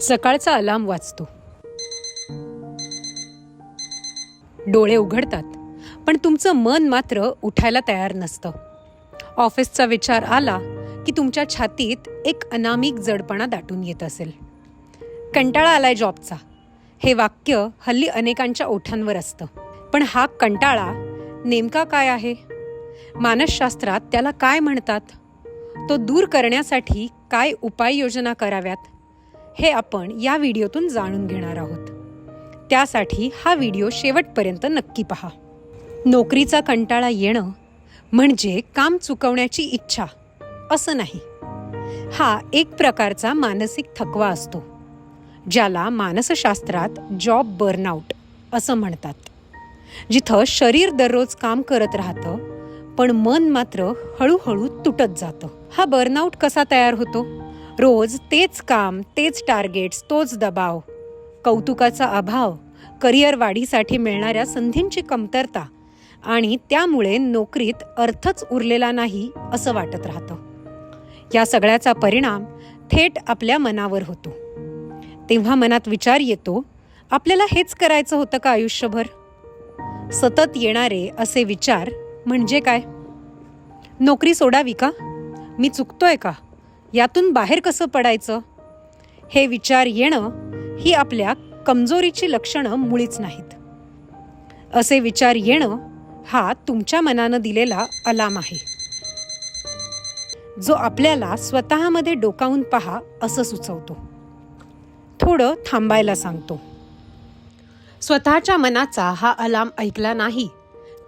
सकाळचा अलार्म वाजतो. डोळे उघडतात, पण तुमचं मन मात्र उठायला तयार नसतं. ऑफिसचा विचार आला की तुमच्या छातीत एक अनामिक जडपणा दाटून येत असेल. कंटाळा आलाय जॉबचा, हे वाक्य हल्ली अनेकांच्या ओठांवर असतं. पण हा कंटाळा नेमका काय आहे? मानसशास्त्रात त्याला काय म्हणतात? तो दूर करण्यासाठी काय उपाययोजना कराव्यात, हे आपण या व्हिडिओतून जाणून घेणार आहोत. त्यासाठी हा व्हिडिओ शेवटपर्यंत नक्की पहा. नोकरीचा कंटाळा येणं म्हणजे काम चुकवण्याची इच्छा असं नाही. हा एक प्रकारचा मानसिक थकवा असतो, ज्याला मानसशास्त्रात जॉब बर्नआउट असं म्हणतात. जिथं शरीर दररोज काम करत राहतं, पण मन मात्र हळूहळू तुटत जातं. हा बर्नआउट कसा तयार होतो? रोज तेच काम, तेच टार्गेट्स, तोच दबाव, कौतुकाचा अभाव, करिअर वाढीसाठी मिळणाऱ्या संधींची कमतरता आणि त्यामुळे नोकरीत अर्थच उरलेला नाही असं वाटत राहतं. या सगळ्याचा परिणाम थेट आपल्या मनावर होतो. तेव्हा मनात विचार येतो, आपल्याला हेच करायचं होतं का आयुष्यभर? सतत येणारे असे विचार म्हणजे काय? नोकरी सोडावी का? मी चुकतोय का? यातून बाहेर कसं पडायचं? हे विचार येणं ही आपल्या कमजोरीची लक्षणं मुळीच नाहीत. असे विचार येणं हा तुमच्या मनानं दिलेला अलार्म आहे, जो आपल्याला स्वतःमध्ये डोकावून पहा असं सुचवतो. थोडं थांबायला सांगतो. स्वतःच्या मनाचा हा अलार्म ऐकला नाही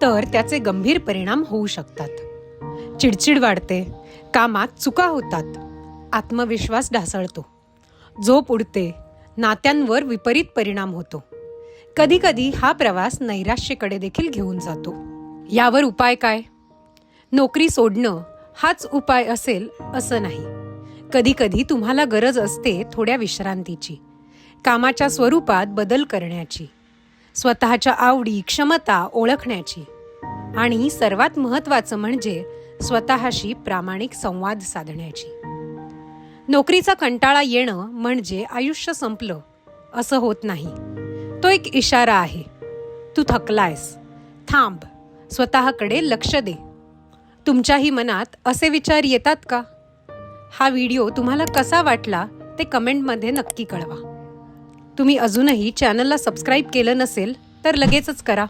तर त्याचे गंभीर परिणाम होऊ शकतात. चिडचिड वाढते, कामात चुका होतात, आत्मविश्वास ढासळतो, झोप उडते, नात्यांवर विपरीत परिणाम होतो. कधीकधी हा प्रवास नैराश्याकडे देखील घेऊन जातो. यावर उपाय काय? नोकरी सोडणं हाच उपाय असेल असं नाही. कधीकधी तुम्हाला गरज असते थोड्या विश्रांतीची, कामाच्या स्वरूपात बदल करण्याची, स्वतःच्या आवडी क्षमता ओळखण्याची आणि सर्वात महत्त्वाचं म्हणजे स्वतःशी प्रामाणिक संवाद साधण्याची. नोकरीचा कंटाळा येणं म्हणजे आयुष्य संपलं असं होत नाही. तो एक इशारा आहे. तू थकलायस, थांब, स्वतःकडे लक्ष दे. तुमच्याही मनात असे विचार येतात का? हा व्हिडिओ तुम्हाला कसा वाटला ते कमेंटमध्ये नक्की कळवा. तुम्ही अजूनही चॅनलला सबस्क्राईब केलं नसेल तर लगेचच करा.